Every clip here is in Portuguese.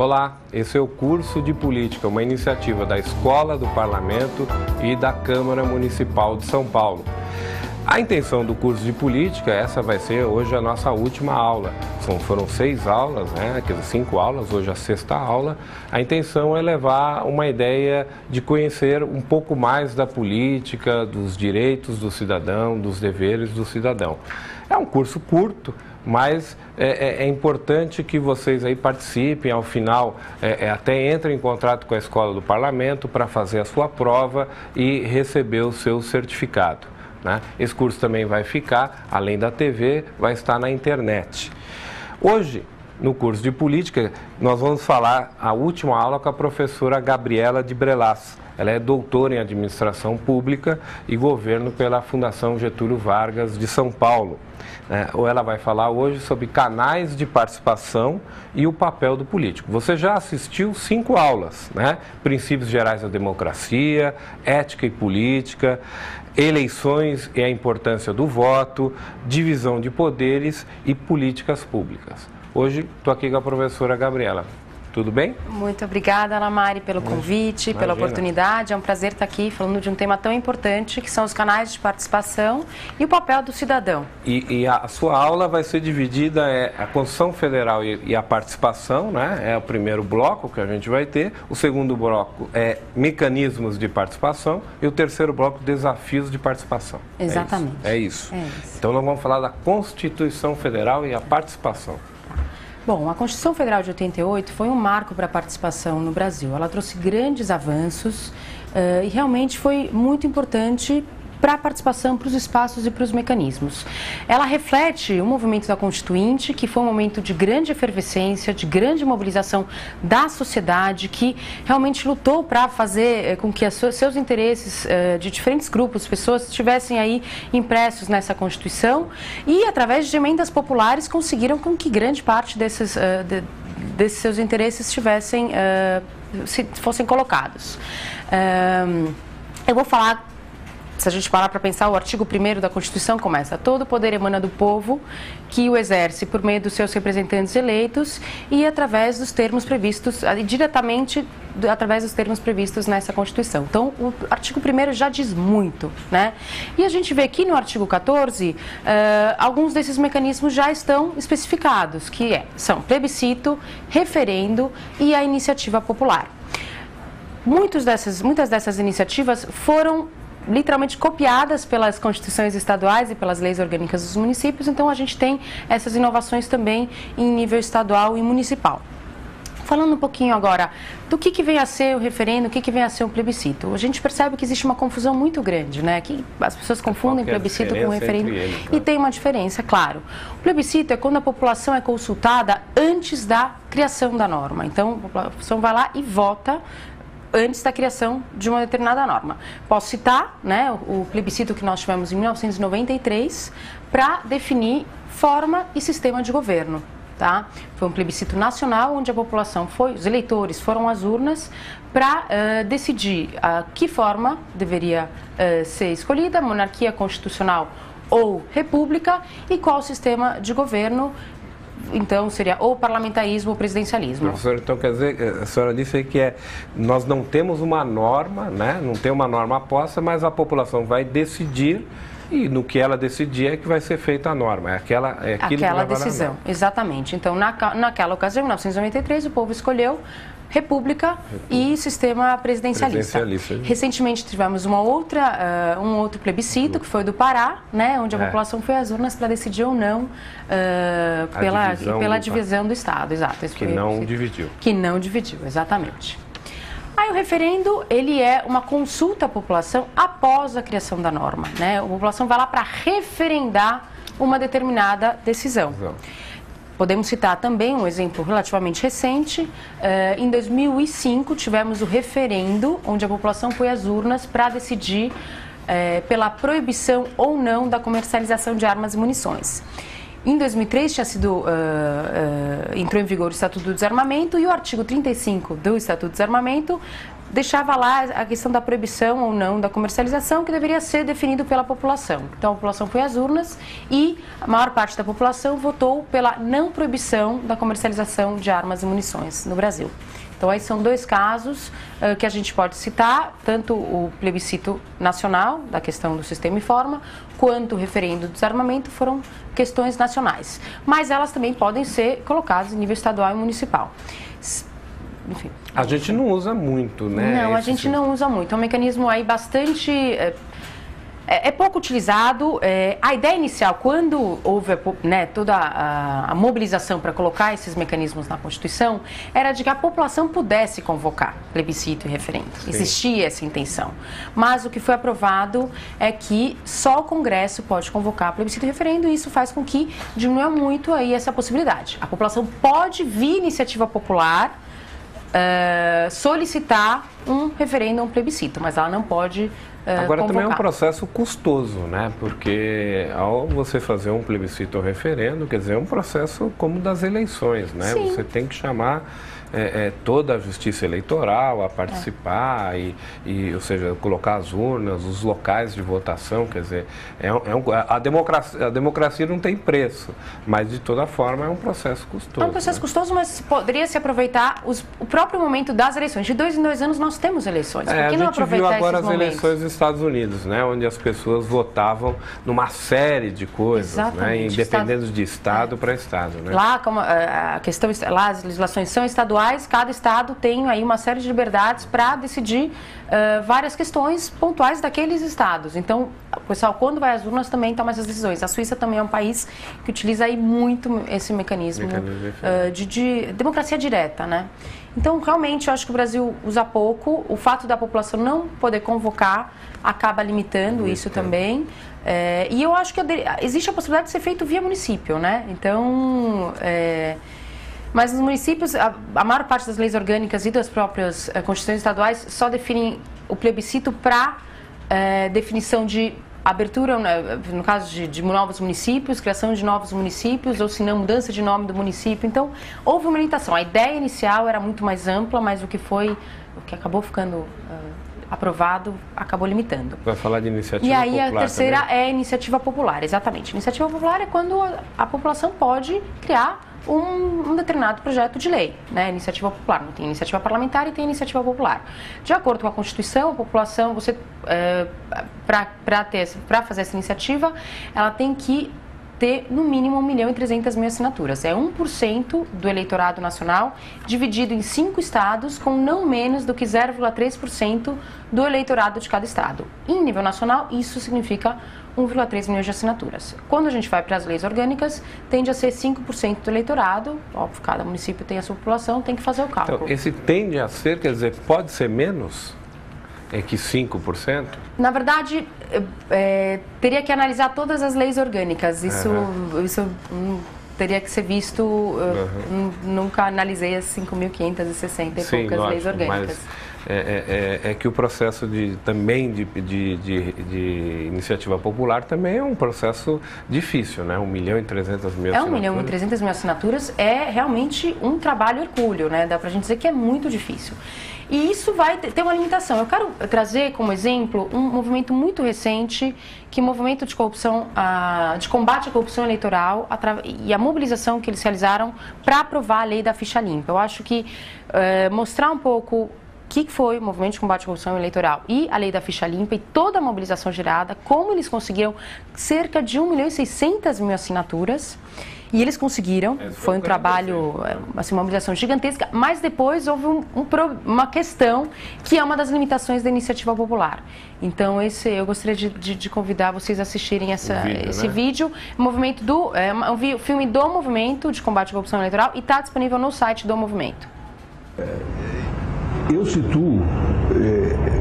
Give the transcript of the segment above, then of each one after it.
Olá, esse é o Curso de Política, uma iniciativa da Escola do Parlamento e da Câmara Municipal de São Paulo. A intenção do curso de política, essa vai ser hoje a nossa última aula. Foram 6 aulas, né? Quer dizer, 5 aulas, hoje a 6ª aula. A intenção é levar uma ideia de conhecer um pouco mais da política, dos direitos do cidadão, dos deveres do cidadão. É um curso curto, mas é importante que vocês aí participem, ao final até entrem em contato com a Escola do Parlamento para fazer a sua prova e receber o seu certificado, né? Esse curso também vai ficar, além da TV, vai estar na internet. Hoje, no curso de política, nós vamos falar a última aula com a professora Gabriela de Brelas. Ela é doutora em administração pública e governo pela Fundação Getúlio Vargas de São Paulo. Ou ela vai falar hoje sobre canais de participação e o papel do político. Você já assistiu 5 aulas, né? Princípios gerais da democracia, ética e política, eleições e a importância do voto, divisão de poderes e políticas públicas. Hoje estou aqui com a professora Gabriela. Tudo bem? Muito obrigada, Ana Mari, pelo convite, pela oportunidade. É um prazer estar aqui falando de um tema tão importante, que são os canais de participação e o papel do cidadão. E a sua aula vai ser dividida, a Constituição Federal e a participação, né? É o primeiro bloco que a gente vai ter. O segundo bloco é mecanismos de participação e o terceiro bloco, desafios de participação. Exatamente. É isso. Então nós vamos falar da Constituição Federal e a participação. Bom, a Constituição Federal de 88 foi um marco para a participação no Brasil. Ela trouxe grandes avanços e realmente foi muito importante para a participação, para os espaços e para os mecanismos. Ela reflete o movimento da Constituinte, que foi um momento de grande efervescência, de grande mobilização da sociedade, que realmente lutou para fazer com que seus interesses de diferentes grupos, pessoas, estivessem aí impressos nessa Constituição e, através de emendas populares, conseguiram com que grande parte desses seus interesses fossem colocados. Eu vou falar. Se a gente parar para pensar, o artigo 1º da Constituição começa: todo poder emana do povo, que o exerce por meio dos seus representantes eleitos e através dos termos previstos, diretamente através dos termos previstos nessa Constituição. Então, o artigo 1º já diz muito, né? E a gente vê aqui no artigo 14, alguns desses mecanismos já estão especificados, que são plebiscito, referendo e a iniciativa popular. Muitas dessas iniciativas foram literalmente copiadas pelas constituições estaduais e pelas leis orgânicas dos municípios, então a gente tem essas inovações também em nível estadual e municipal. Falando um pouquinho agora do que vem a ser o referendo, o que vem a ser um plebiscito. A gente percebe que existe uma confusão muito grande, né? Que as pessoas confundem plebiscito com referendo e tem uma diferença, claro. O plebiscito é quando a população é consultada antes da criação da norma. Então, a população vai lá e vota antes da criação de uma determinada norma. Posso citar, né, o plebiscito que nós tivemos em 1993 para definir forma e sistema de governo. Tá? Foi um plebiscito nacional onde a população os eleitores foram às urnas para decidir que forma deveria ser escolhida, monarquia constitucional ou república, e qual sistema de governo. Então, seria ou parlamentarismo ou presidencialismo. Professor, então quer dizer, a senhora disse aí que nós não temos uma norma, né? Não tem uma norma posta, mas a população vai decidir e no que ela decidir é que vai ser feita a norma. Aquela decisão, exatamente. Então, naquela ocasião, em 1993, o povo escolheu república e sistema presidencialista. Recentemente tivemos um outro plebiscito, que foi do Pará, né, onde a população foi às urnas para decidir ou não pela divisão do Estado. Exato. Que não dividiu. Que não dividiu, exatamente. Aí o referendo, ele é uma consulta à população após a criação da norma, né? A população vai lá para referendar uma determinada decisão. Podemos citar também um exemplo relativamente recente. Em 2005, tivemos o referendo, onde a população foi às urnas para decidir pela proibição ou não da comercialização de armas e munições. Em 2003 entrou em vigor o Estatuto do Desarmamento e o artigo 35 do Estatuto do Desarmamento deixava lá a questão da proibição ou não da comercialização, que deveria ser definido pela população. Então a população foi às urnas e a maior parte da população votou pela não proibição da comercialização de armas e munições no Brasil. Então, aí são dois casos que a gente pode citar, tanto o plebiscito nacional, da questão do sistema e forma, quanto o referendo do desarmamento foram questões nacionais. Mas elas também podem ser colocadas em nível estadual e municipal. Enfim. A gente não usa muito, né? Não, a gente não usa muito. É um mecanismo aí bastante... É pouco utilizado. A ideia inicial, quando houve toda a mobilização para colocar esses mecanismos na Constituição, era de que a população pudesse convocar plebiscito e referendo. Sim. Existia essa intenção. Mas o que foi aprovado é que só o Congresso pode convocar plebiscito e referendo, e isso faz com que diminua muito aí essa possibilidade. A população pode, via iniciativa popular, solicitar um referendo ou um plebiscito, mas ela não pode Agora convocar. Também é um processo custoso, né? Porque ao você fazer um plebiscito ou referendo, quer dizer, é um processo como das eleições, né? Sim. Você tem que chamar toda a justiça eleitoral a participar ou seja, colocar as urnas, os locais de votação, quer dizer, a democracia não tem preço, mas de toda forma é um processo custoso. É um processo custoso, mas poderia se aproveitar o próprio momento das eleições. De 2 em 2 anos nós temos eleições. Por que não aproveitar esses momentos? A gente viu agora as eleições dos Estados Unidos, né, onde as pessoas votavam numa série de coisas, né, dependendo de estado para estado. Né? Lá, como a questão, lá as legislações são estaduais, cada estado tem aí uma série de liberdades para decidir várias questões pontuais daqueles estados. Então, o pessoal, quando vai às urnas, também toma essas decisões. A Suíça também é um país que utiliza aí muito esse mecanismo de democracia direta, né? Então, realmente, eu acho que o Brasil usa pouco. O fato da população não poder convocar acaba limitando isso também. E eu acho que existe a possibilidade de ser feito via município, né? Então... Mas nos municípios, a maior parte das leis orgânicas e das próprias constituições estaduais só definem o plebiscito para definição de abertura, no caso de novos municípios, criação de novos municípios, ou se não, mudança de nome do município. Então, houve uma limitação. A ideia inicial era muito mais ampla, mas o que acabou ficando aprovado acabou limitando. Vai falar de iniciativa popular. E aí a terceira também? É iniciativa popular, exatamente. Iniciativa popular é quando a população pode criar um determinado projeto de lei, né? Iniciativa popular. Não tem iniciativa parlamentar e tem iniciativa popular. De acordo com a Constituição, a população, para fazer essa iniciativa, ela tem que ter no mínimo 1.300.000 assinaturas. É 1% do eleitorado nacional, dividido em 5 estados, com não menos do que 0,3% do eleitorado de cada estado. Em nível nacional, isso significa 1,3 milhões de assinaturas. Quando a gente vai para as leis orgânicas, tende a ser 5% do eleitorado. Óbvio, cada município tem a sua população, tem que fazer o cálculo. Então, esse tende a ser, quer dizer, pode ser menos que 5%? Na verdade, teria que analisar todas as leis orgânicas. Isso teria que ser visto. Nunca analisei as 5.560 e poucas leis orgânicas. Mas que o processo de iniciativa popular também é um processo difícil, né? 1.300.000 assinaturas. 1.300.000 assinaturas é realmente um trabalho hercúleo, né? Dá pra gente dizer que é muito difícil. E isso vai ter uma limitação. Eu quero trazer como exemplo um movimento muito recente, que é o movimento de corrupção, de combate à corrupção eleitoral e a mobilização que eles realizaram para aprovar a lei da ficha limpa. Eu acho que mostrar um pouco o que foi o movimento de combate à corrupção eleitoral e a lei da ficha limpa e toda a mobilização gerada, como eles conseguiram cerca de 1.600.000 assinaturas. E eles conseguiram, foi um trabalho, assim, uma mobilização gigantesca, mas depois houve uma questão que é uma das limitações da iniciativa popular. Então, eu gostaria de convidar vocês a assistirem esse vídeo. Um filme do movimento de combate à corrupção eleitoral e está disponível no site do movimento. Eu situo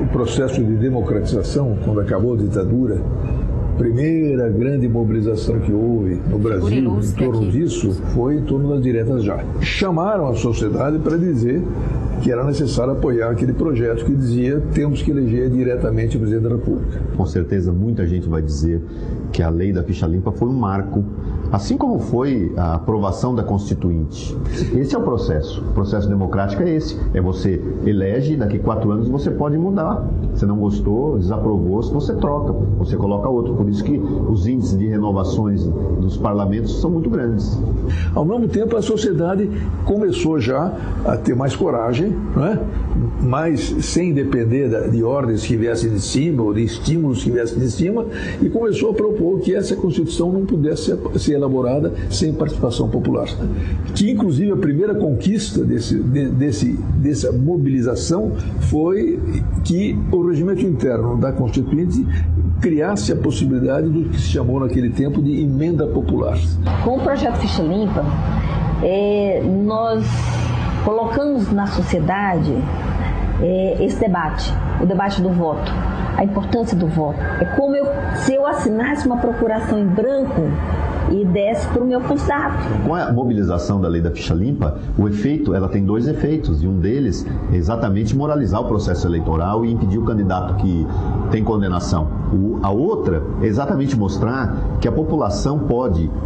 o processo de democratização, quando acabou a ditadura. Primeira grande mobilização que houve no Brasil em torno disso foi em torno das diretas já. Chamaram a sociedade para dizer que era necessário apoiar aquele projeto que dizia temos que eleger diretamente o presidente da República. Com certeza muita gente vai dizer que a lei da ficha limpa foi um marco assim como foi a aprovação da Constituinte. Esse é o processo. O processo democrático é esse. É você elege, daqui 4 anos você pode mudar. Você não gostou, desaprovou, você troca, você coloca outro. Por isso que os índices de renovações dos parlamentos são muito grandes. Ao mesmo tempo, a sociedade começou já a ter mais coragem, né? Mas sem depender de ordens que viessem de cima ou de estímulos que viessem de cima, e começou a propor que essa Constituição não pudesse ser elaborada sem participação popular. Que, inclusive, a primeira conquista dessa mobilização foi que o regimento interno da Constituinte criasse a possibilidade do que se chamou naquele tempo de emenda popular. Com o projeto Ficha Limpa, nós colocamos na sociedade esse debate, o debate do voto, a importância do voto. É como se eu assinasse uma procuração em branco e desse para o meu candidato. Com a mobilização da lei da ficha limpa, o efeito, ela tem 2 efeitos, e um deles é exatamente moralizar o processo eleitoral e impedir o candidato que tem condenação. A outra é exatamente mostrar que a população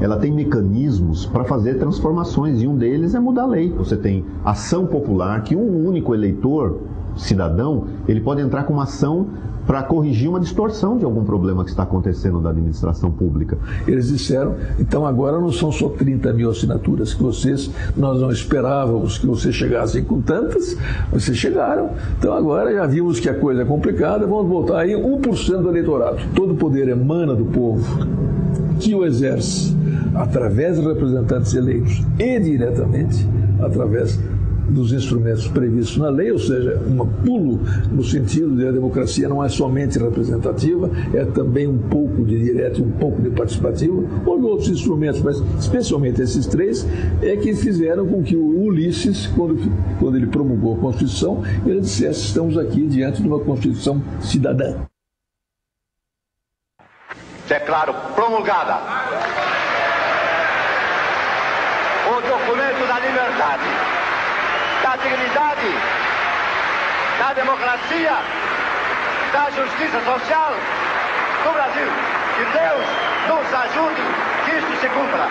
ela tem mecanismos para fazer transformações, e um deles é mudar a lei. Você tem ação popular, que um único eleitor, cidadão, ele pode entrar com uma ação para corrigir uma distorção de algum problema que está acontecendo da administração pública. Eles disseram, então agora não são só 30 mil assinaturas que nós não esperávamos que vocês chegassem com tantas, vocês chegaram. Então agora já vimos que a coisa é complicada, vamos voltar aí 1% do eleitorado. Todo o poder emana do povo, que o exerce através de representantes eleitos e diretamente através dos instrumentos previstos na lei, ou seja, um pulo no sentido de a democracia não é somente representativa, é também um pouco de direto e um pouco de participativo, ou de outros instrumentos, mas especialmente esses 3, é que fizeram com que o Ulisses, quando ele promulgou a Constituição, ele dissesse: estamos aqui diante de uma Constituição cidadã. Declaro promulgada o documento da liberdade, da dignidade, da democracia, da justiça social do Brasil. Que Deus nos ajude que isto se cumpra.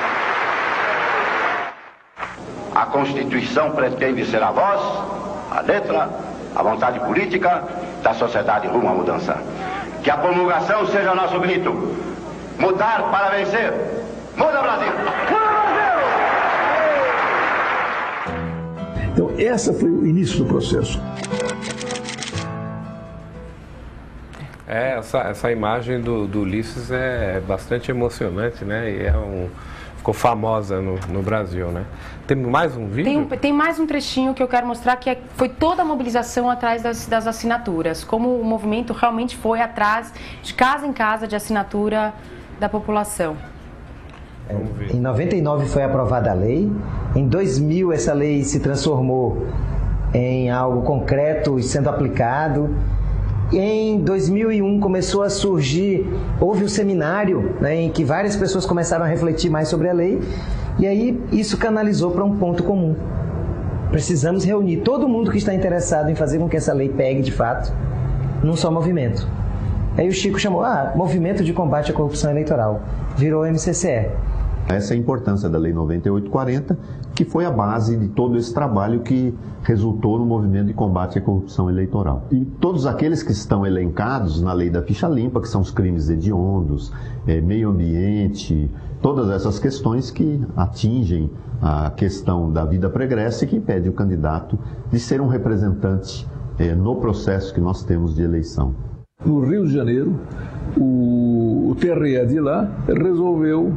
A Constituição pretende ser a voz, a letra, a vontade política da sociedade rumo à mudança. Que a promulgação seja nosso grito. Mudar para vencer. Muda, Brasil! Então, esse foi o início do processo. Essa imagem do Ulisses é bastante emocionante, né? E ficou famosa no Brasil, né? Tem mais um vídeo? Tem mais um trechinho que eu quero mostrar, que foi toda a mobilização atrás das assinaturas. Como o movimento realmente foi atrás, de casa em casa, de assinatura da população. Em 99 foi aprovada a lei, em 2000 essa lei se transformou em algo concreto e sendo aplicado. Em 2001 começou a surgir, houve um seminário, né, em que várias pessoas começaram a refletir mais sobre a lei, e aí isso canalizou para um ponto comum. Precisamos reunir todo mundo que está interessado em fazer com que essa lei pegue de fato num só movimento. Aí o Chico chamou, Movimento de Combate à Corrupção Eleitoral, virou MCCE. Essa é a importância da Lei 9840, que foi a base de todo esse trabalho que resultou no movimento de combate à corrupção eleitoral. E todos aqueles que estão elencados na Lei da Ficha Limpa, que são os crimes hediondos, meio ambiente, todas essas questões que atingem a questão da vida pregressa e que impede o candidato de ser um representante no processo que nós temos de eleição. No Rio de Janeiro, o TRE de lá resolveu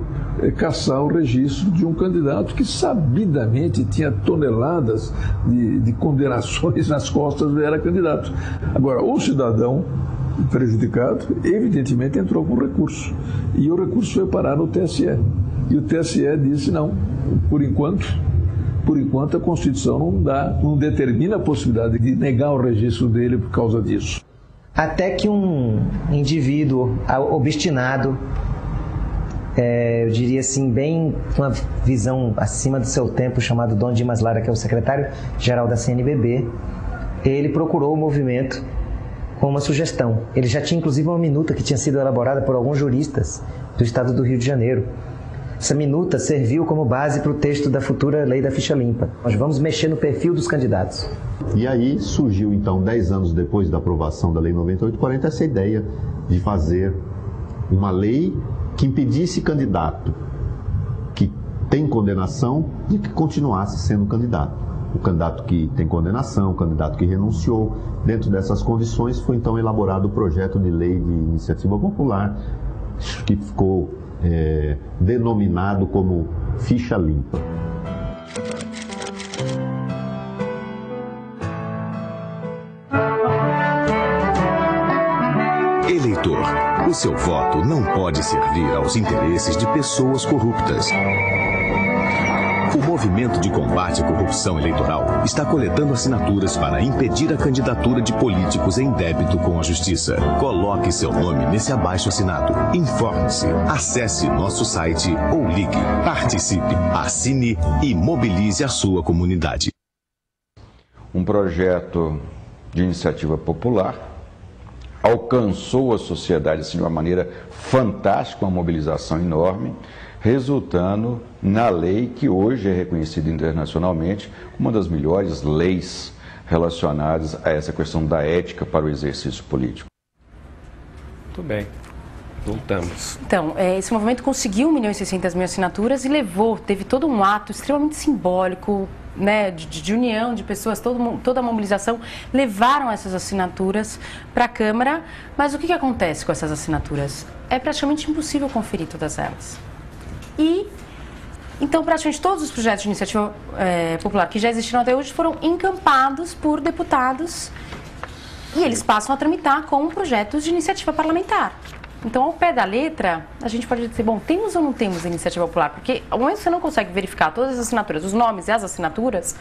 caçar o registro de um candidato que sabidamente tinha toneladas de condenações nas costas, era candidato. Agora, o cidadão prejudicado, evidentemente, entrou com recurso. E o recurso foi parar no TSE. E o TSE disse, não, por enquanto a Constituição não determina a possibilidade de negar o registro dele por causa disso. Até que um indivíduo obstinado, eu diria assim, bem com uma visão acima do seu tempo, chamado Dom Dimas Lara, que é o secretário-geral da CNBB, ele procurou o movimento com uma sugestão. Ele já tinha inclusive uma minuta que tinha sido elaborada por alguns juristas do estado do Rio de Janeiro. Essa minuta serviu como base para o texto da futura lei da ficha limpa. Nós vamos mexer no perfil dos candidatos. E aí surgiu, então, 10 anos depois da aprovação da Lei 9840, essa ideia de fazer uma lei que impedisse candidato que tem condenação de que continuasse sendo candidato. O candidato que tem condenação, o candidato que renunciou. Dentro dessas condições foi então elaborado o projeto de lei de iniciativa popular, que ficou denominado como ficha limpa. Eleitor, o seu voto não pode servir aos interesses de pessoas corruptas. O Movimento de Combate à Corrupção Eleitoral está coletando assinaturas para impedir a candidatura de políticos em débito com a Justiça. Coloque seu nome nesse abaixo-assinado. Informe-se, acesse nosso site ou ligue. Participe, assine e mobilize a sua comunidade. Um projeto de iniciativa popular alcançou a sociedade assim, de uma maneira fantástica, uma mobilização enorme, resultando na lei que hoje é reconhecida internacionalmente como uma das melhores leis relacionadas a essa questão da ética para o exercício político. Muito bem. Voltamos. Então, esse movimento conseguiu 1.600.000 assinaturas e teve todo um ato extremamente simbólico, né, de união de pessoas, toda a mobilização, levaram essas assinaturas para a Câmara. Mas o que acontece com essas assinaturas? É praticamente impossível conferir todas elas. Então, praticamente todos os projetos de iniciativa popular que já existiram até hoje foram encampados por deputados e eles passam a tramitar como projetos de iniciativa parlamentar. Então, ao pé da letra, a gente pode dizer, bom, temos ou não temos iniciativa popular? Porque ao momento que você não consegue verificar todas as assinaturas, os nomes e as assinaturas,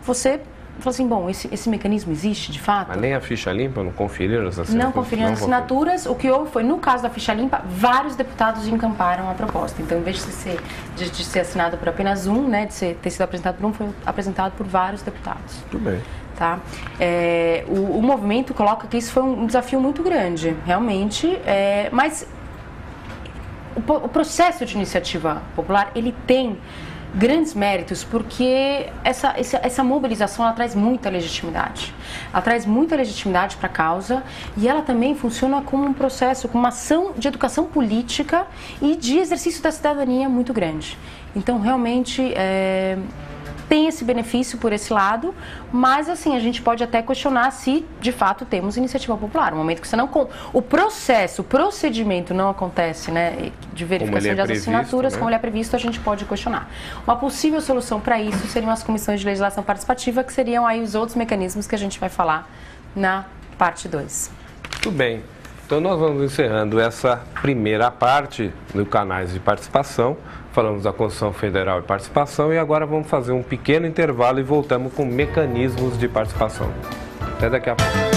você fala assim, bom, esse mecanismo existe de fato? Mas nem a ficha limpa, não conferiram as assinaturas? Não conferiram as assinaturas. O que houve foi, no caso da ficha limpa, vários deputados encamparam a proposta. Então, em vez de ser assinado por apenas um, né, ter sido apresentado por um, foi apresentado por vários deputados. Muito bem. Tá? O movimento coloca que isso foi um desafio muito grande, realmente, mas o processo de iniciativa popular, ele tem grandes méritos porque essa mobilização ela traz muita legitimidade. Ela traz muita legitimidade para a causa e ela também funciona como um processo, como uma ação de educação política e de exercício da cidadania muito grande. Então, realmente, tem esse benefício por esse lado, mas assim, a gente pode até questionar se de fato temos iniciativa popular. No momento que você não... O procedimento não acontece, né, de verificação das assinaturas, né? Como ele é previsto, a gente pode questionar. Uma possível solução para isso seriam as comissões de legislação participativa, que seriam aí os outros mecanismos que a gente vai falar na parte 2. Muito bem. Então nós vamos encerrando essa primeira parte do canais de participação. Falamos da Constituição Federal e participação e agora vamos fazer um pequeno intervalo e voltamos com mecanismos de participação. Até daqui a pouco.